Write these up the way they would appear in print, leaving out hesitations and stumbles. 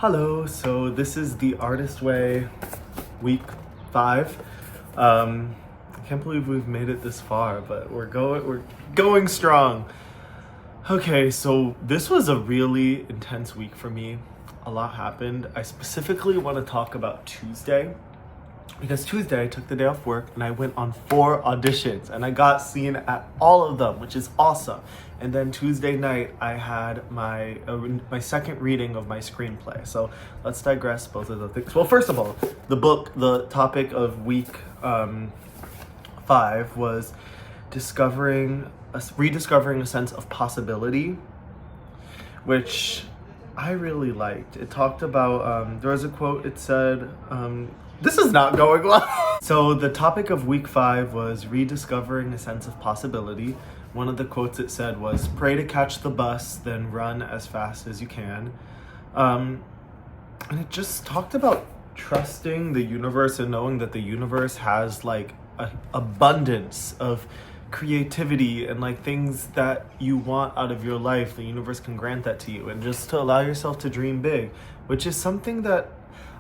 Hello, so this is The Artist Way, week 5. I can't believe we've made it this far, but we're going strong. Okay, so this was a really intense week for me. A lot happened. I specifically want to talk about Tuesday, because Tuesday I took the day off work and I went on 4 auditions and I got seen at all of them, which is awesome. And then Tuesday night I had my second reading of my screenplay. So let's digress both of the things. Well, first of all, the topic of week 5 was rediscovering a sense of possibility, which I really liked. It talked about, there was a quote, it said, this is not going well. So the topic of week 5 was rediscovering a sense of possibility. One of the quotes it said was, pray to catch the bus, then run as fast as you can. And it just talked about trusting the universe and knowing that the universe has like an abundance of creativity and like things that you want out of your life. The universe can grant that to you, and just to allow yourself to dream big, which is something that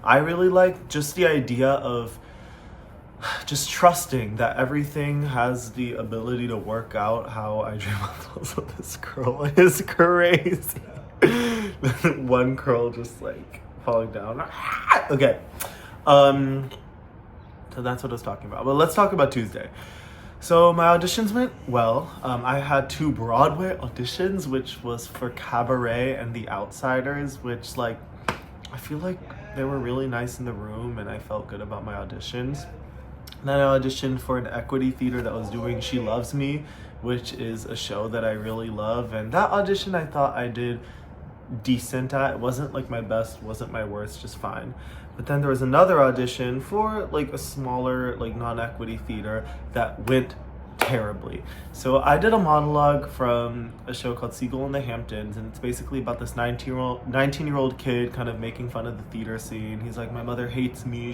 I really like. Just the idea of just trusting that everything has the ability to work out how I dream of. Also, this curl is crazy. One curl just like falling down. Okay. So that's what I was talking about. But let's talk about Tuesday. So my auditions went well. I had 2 Broadway auditions, which was for Cabaret and The Outsiders, which like, I feel like they were really nice in the room and I felt good about my auditions. Then I auditioned for an equity theater that was doing She Loves Me, which is a show that I really love. And that audition I thought I did decent at. It wasn't like my best, wasn't my worst, just fine. But then there was another audition for like a smaller like non-equity theater that went terribly. So I did a monologue from a show called Seagull in the Hamptons, and it's basically about this 19-year-old kid kind of making fun of the theater scene. He's like, my mother hates me,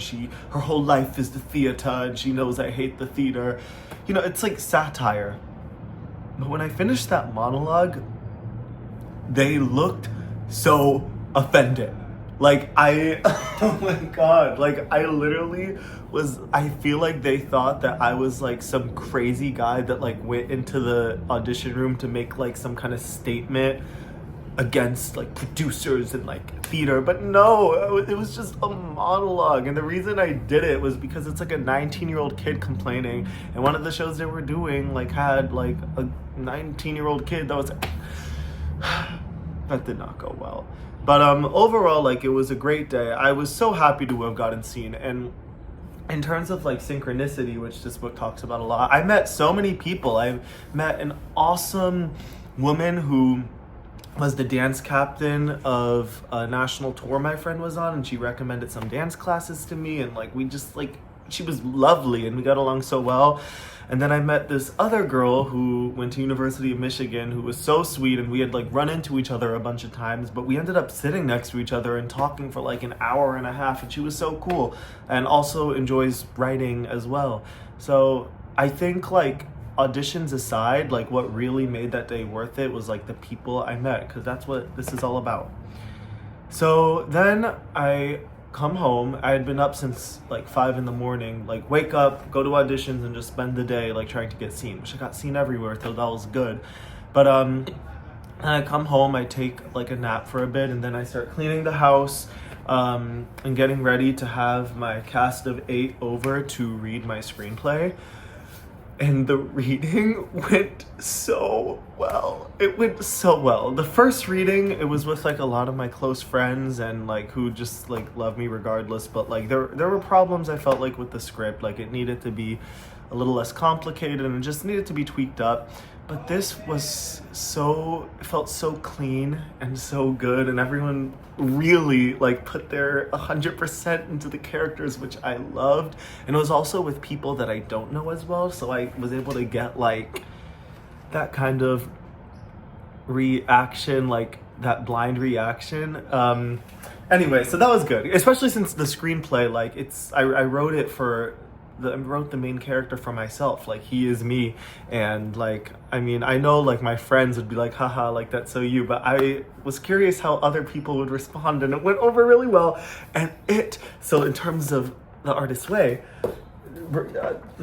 her whole life is the theater and she knows I hate the theater. You know, it's like satire. But when I finished that monologue, they looked so offended. Like oh my God, like I literally I feel like they thought that I was like some crazy guy that like went into the audition room to make like some kind of statement against like producers and like theater. But no, it was just a monologue. And the reason I did it was because it's like a 19-year-old kid complaining, and one of the shows they were doing like had like a 19-year-old kid that was that did not go well. But overall, like, it was a great day. I was so happy to have gotten seen. And in terms of like synchronicity, which this book talks about a lot, I met so many people. I met an awesome woman who was the dance captain of a national tour my friend was on, and she recommended some dance classes to me, and like we just like, she was lovely and we got along so well. And then I met this other girl who went to University of Michigan, who was so sweet, and we had like run into each other a bunch of times, but we ended up sitting next to each other and talking for like an hour and a half, and she was so cool and also enjoys writing as well. So I think like, auditions aside, like what really made that day worth it was like the people I met, because that's what this is all about. So then I come home. I had been up since like 5 in the morning, like wake up, go to auditions, and just spend the day like trying to get seen, which I got seen everywhere, so that was good. But and I come home, I take like a nap for a bit, and then I start cleaning the house and getting ready to have my cast of 8 over to read my screenplay. And the reading went so well. It went so well. The first reading, it was with like a lot of my close friends and like who just like love me regardless. But like there were problems I felt like with the script. Like it needed to be a little less complicated and it just needed to be tweaked up. But this was it felt so clean and so good, and everyone really like put their 100% into the characters, which I loved. And it was also with people that I don't know as well, so I was able to get like that kind of reaction, like that blind reaction. Anyway, so that was good, especially since the screenplay, like I wrote it for wrote the main character for myself. Like, he is me. And like, I mean, I know like my friends would be like, haha, like that's so you, but I was curious how other people would respond, and it went over really well. And so in terms of The Artist's Way,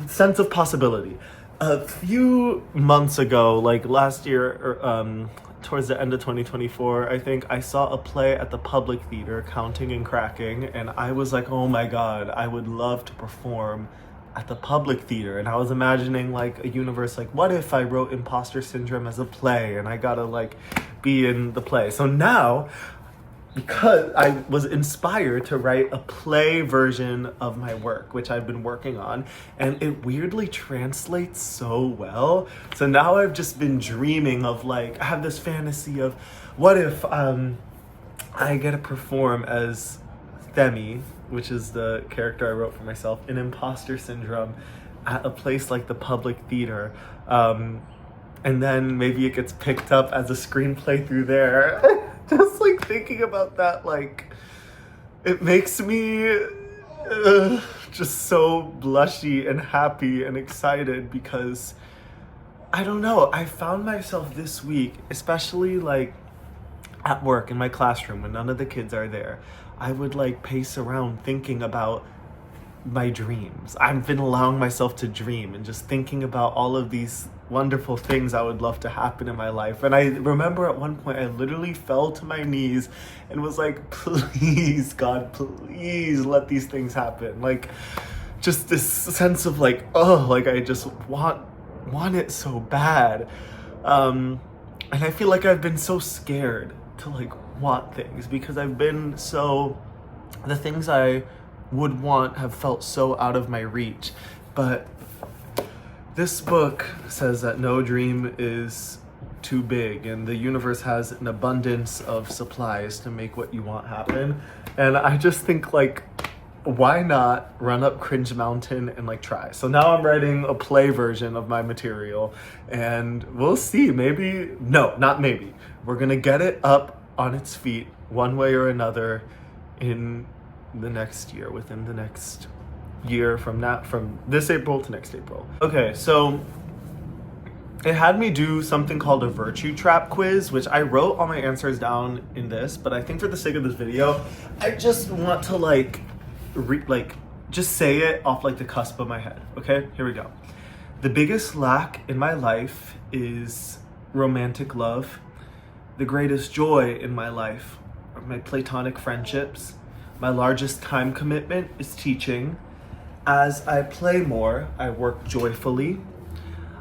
sense of possibility. A few months ago, like last year, or towards the end of 2024, I think, I saw a play at the Public Theater, Counting and Cracking, and I was like, oh my god, I would love to perform at the Public Theater. And I was imagining like a universe, like what if I wrote Imposter Syndrome as a play and I gotta like be in the play. So now, because I was inspired to write a play version of my work, which I've been working on, and it weirdly translates so well. So now I've just been dreaming of like, I have this fantasy of what if I get to perform as Themi, which is the character I wrote for myself, in Imposter Syndrome at a place like the Public Theater. And then maybe it gets picked up as a screenplay through there. Just like thinking about that, like, it makes me just so blushy and happy and excited, because I don't know, I found myself this week, especially like at work in my classroom when none of the kids are there, I would like pace around thinking about my dreams. I've been allowing myself to dream and just thinking about all of these wonderful things I would love to happen in my life. And I remember at one point I literally fell to my knees and was like, please God, please let these things happen. Like, just this sense of like, oh, like I just want it so bad. And I feel like I've been so scared to like want things, because I've been so, the things I would want have felt so out of my reach. But this book says that no dream is too big, and the universe has an abundance of supplies to make what you want happen. And I just think like, why not run up Cringe Mountain and like try? So now I'm writing a play version of my material, and we'll see, maybe, no, not maybe, we're gonna get it up on its feet one way or another in the next year, within the next year, from this April to next April. Okay, so it had me do something called a virtue trap quiz, which I wrote all my answers down in this, but I think for the sake of this video, I just want to like just say it off like the cusp of my head. Okay, here we go. The biggest lack in my life is romantic love. The greatest joy in my life are my platonic friendships. My largest time commitment is teaching. As I play more, I work joyfully.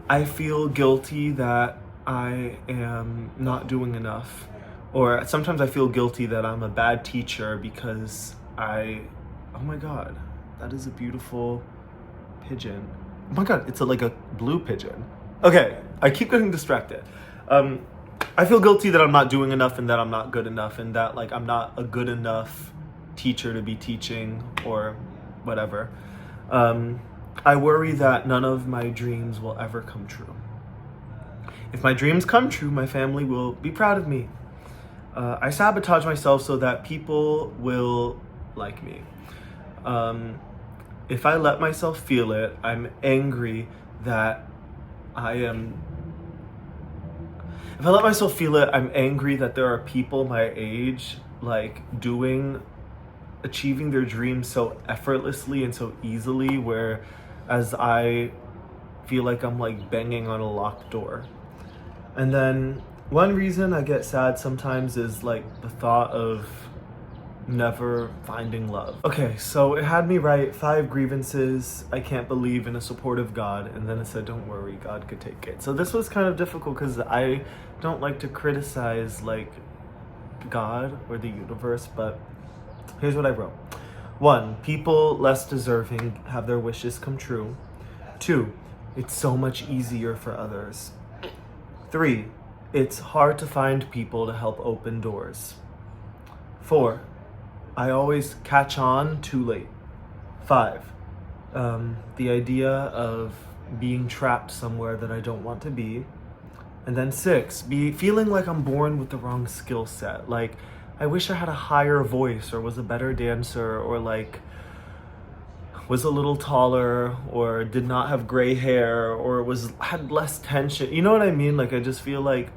I feel guilty that I am not doing enough. Or sometimes I feel guilty that I'm a bad teacher because oh my God, that is a beautiful pigeon. Oh my God, it's like a blue pigeon. Okay, I keep getting distracted. I feel guilty that I'm not doing enough, and that I'm not good enough, and that like I'm not a good enough teacher to be teaching or whatever. I worry that none of my dreams will ever come true. If my dreams come true, my family will be proud of me. I sabotage myself so that people will like me. If I let myself feel it, I'm angry that If I let myself feel it, I'm angry that there are people my age like achieving their dreams so effortlessly and so easily, whereas I feel like I'm like banging on a locked door. And then one reason I get sad sometimes is like the thought of never finding love. Okay, so it had me write 5 grievances I can't believe in a supportive God, and then it said, don't worry, God could take it. So this was kind of difficult because I don't like to criticize like God or the universe, but here's what I wrote. 1, people less deserving have their wishes come true. 2, it's so much easier for others. 3, it's hard to find people to help open doors. 4, I always catch on too late. 5, the idea of being trapped somewhere that I don't want to be. And then 6, feeling like I'm born with the wrong skill set. Like, I wish I had a higher voice or was a better dancer, or like, was a little taller or did not have gray hair or had less tension. You know what I mean? Like, I just feel like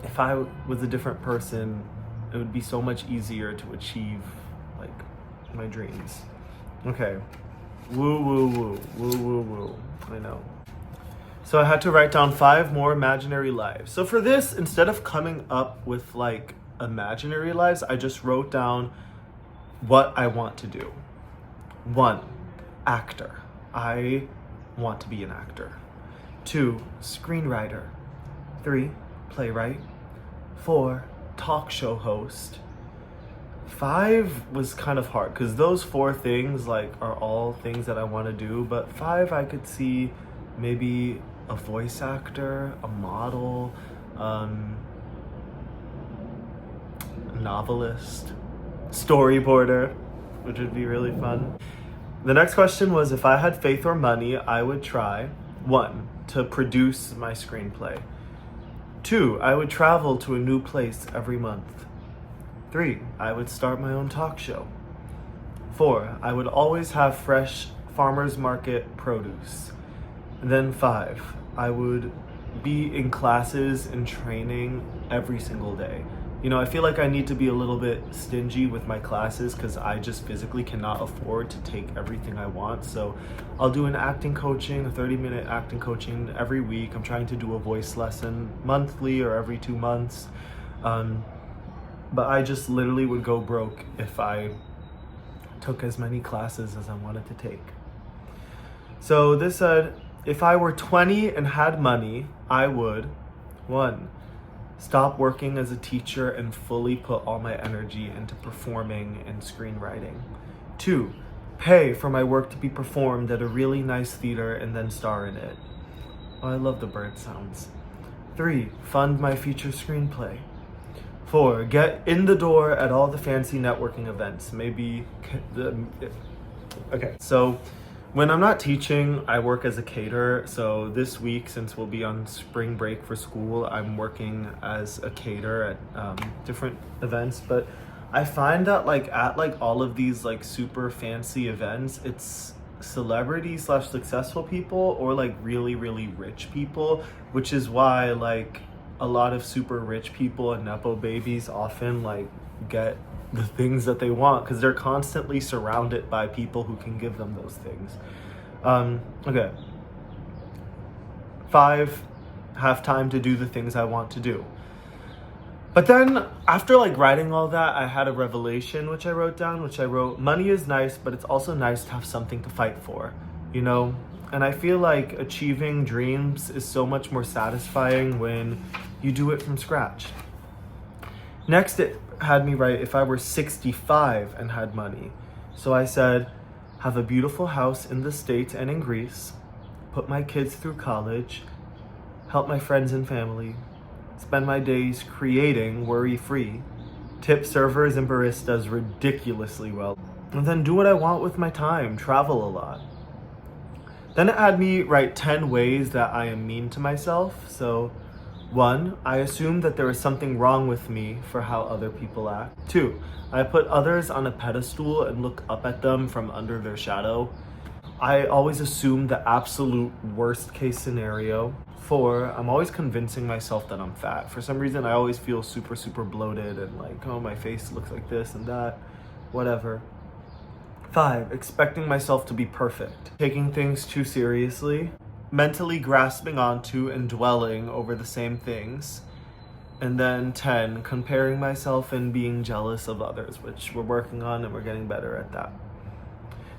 if I was a different person, it would be so much easier to achieve like my dreams. Okay. Woo, woo, woo, woo, woo, woo. I know. So I had to write down 5 more imaginary lives. So for this, instead of coming up with like imaginary lives, I just wrote down what I want to do. 1, actor. I want to be an actor. 2, screenwriter. 3, playwright. 4, talk show host. 5 was kind of hard because those 4 things like are all things that I want to do, but 5 I could see maybe a voice actor, a model, a novelist, storyboarder, which would be really fun. The next question was, if I had faith or money, I would try 1, to produce my screenplay. 2, I would travel to a new place every month. 3, I would start my own talk show. 4, I would always have fresh farmers market produce. And then 5, I would be in classes and training every single day. You know, I feel like I need to be a little bit stingy with my classes because I just physically cannot afford to take everything I want. So I'll do an acting coaching, a 30-minute acting coaching every week. I'm trying to do a voice lesson monthly or every 2 months. But I just literally would go broke if I took as many classes as I wanted to take. So this said, if I were 20 and had money, I would, 1, stop working as a teacher and fully put all my energy into performing and screenwriting. 2, pay for my work to be performed at a really nice theater and then star in it. Oh, I love the bird sounds. 3, fund my feature screenplay. 4, get in the door at all the fancy networking events. Okay, so when I'm not teaching, I work as a caterer. So this week, since we'll be on spring break for school, I'm working as a caterer at different events. But I find that like at like all of these like super fancy events, it's celebrities / successful people or like really, really rich people, which is why like a lot of super rich people and Nepo babies often like get the things that they want because they're constantly surrounded by people who can give them those things. Okay. 5, have time to do the things I want to do. But then after like writing all that, I had a revelation, which I wrote down, money is nice, but it's also nice to have something to fight for, you know? And I feel like achieving dreams is so much more satisfying when you do it from scratch. Next, it had me write, if I were 65 and had money. So I said, have a beautiful house in the States and in Greece, put my kids through college, help my friends and family, spend my days creating worry-free, tip servers and baristas ridiculously well, and then do what I want with my time, travel a lot. Then it had me write 10 ways that I am mean to myself. So 1, I assume that there is something wrong with me for how other people act. 2, I put others on a pedestal and look up at them from under their shadow. I always assume the absolute worst case scenario. 4, I'm always convincing myself that I'm fat. For some reason, I always feel super, super bloated and like, oh, my face looks like this and that, whatever. 5, expecting myself to be perfect. Taking things too seriously. Mentally grasping onto and dwelling over the same things. And then 10, comparing myself and being jealous of others, which we're working on and we're getting better at that.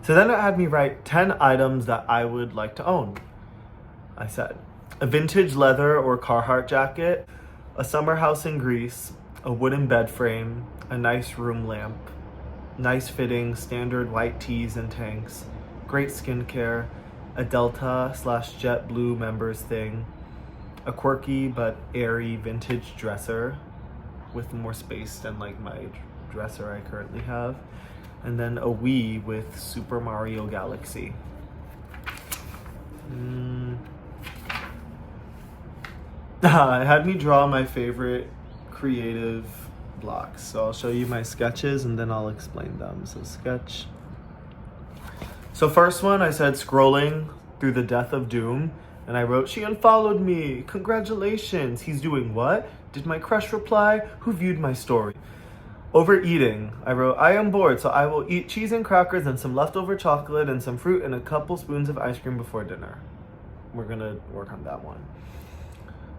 So then it had me write 10 items that I would like to own. I said, a vintage leather or Carhartt jacket, a summer house in Greece, a wooden bed frame, a nice room lamp, nice fitting standard white tees and tanks, great skincare, a Delta / JetBlue members thing, a quirky but airy vintage dresser with more space than like my dresser I currently have, and then a Wii with Super Mario Galaxy. It had me draw my favorite creative blocks. So I'll show you my sketches and then I'll explain them. So sketch. So first one, I said scrolling through the death of Doom, and I wrote, she unfollowed me. Congratulations. He's doing what? Did my crush reply? Who viewed my story? Overeating. I wrote, I am bored, so I will eat cheese and crackers and some leftover chocolate and some fruit and a couple spoons of ice cream before dinner. We're gonna work on that one.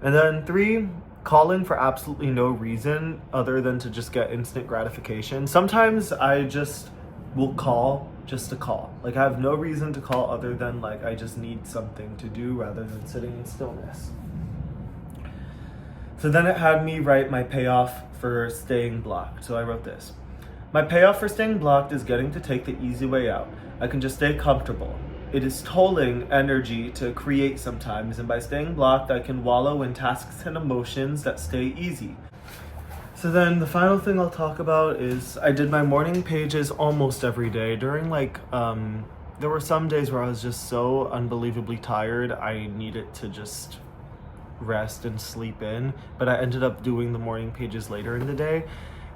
And then 3, calling for absolutely no reason other than to just get instant gratification. Sometimes I just will call just to call. Like I have no reason to call other than like I just need something to do rather than sitting in stillness. So then it had me write my payoff for staying blocked. So I wrote this. My payoff for staying blocked is getting to take the easy way out. I can just stay comfortable. It is tolling energy to create sometimes, and by staying blocked, I can wallow in tasks and emotions that stay easy. So then the final thing I'll talk about is I did my morning pages almost every day. During there were some days where I was just so unbelievably tired, I needed to just rest and sleep in, but I ended up doing the morning pages later in the day.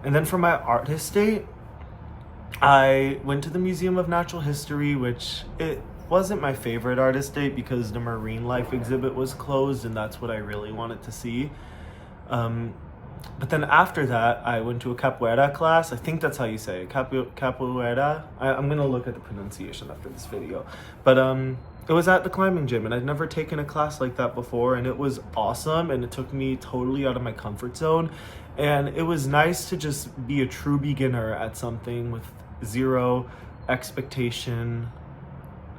And then for my artist date, I went to the Museum of Natural History, which it wasn't my favorite artist date because the marine life exhibit was closed and that's what I really wanted to see. But then after that, I went to a capoeira class. I think that's how you say it, capoeira. I'm gonna look at the pronunciation after this video. But it was at the climbing gym and I'd never taken a class like that before, and it was awesome and it took me totally out of my comfort zone. And it was nice to just be a true beginner at something with zero expectation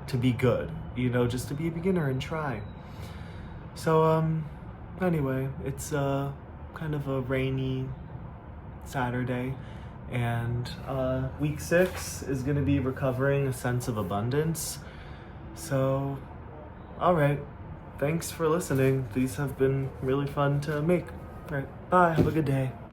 to be good, just to be a beginner and try. So anyway, it's kind of a rainy Saturday, and week 6 is going to be recovering a sense of abundance. So all right, thanks for listening. These have been really fun to make. All right, bye, have a good day.